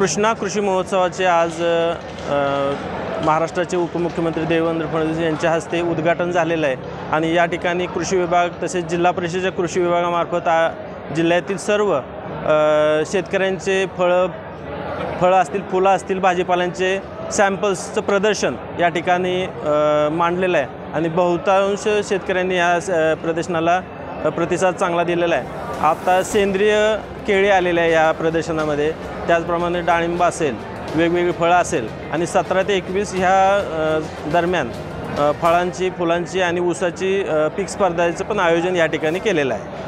कृष्णा कृषी महोत्सवाचे आज महाराष्ट्राचे उपमुख्यमंत्री देवेंद्र फडणवीस यांच्या हस्ते उद्घाटन झालेलं आहे आणि या ठिकाणी कृषी विभाग तसेच जिल्हा परिषदेच्या कृषी विभागामार्फत जिल्ह्यातील सर्व शेतकऱ्यांचे फळं असतील, फुलं असतील, भाजीपाल्यांचे सॅम्पल्सचं प्रदर्शन या ठिकाणी मांडलेलं आहे आणि बहुतांश शेतकऱ्यांनी या प्रदर्शनाला प्रतिसाद चांगला दिलेला आहे। आता सेंद्रिय केळी आलेले आहे या प्रदर्शनामध्ये, त्याचप्रमाणे डाळिंब असेल, वेगवेगळी फळं असेल आणि 17 ते 21 ह्या दरम्यान फळांची, फुलांची आणि ऊसाची पीक स्पर्धाचं पण आयोजन या ठिकाणी केलेलं आहे।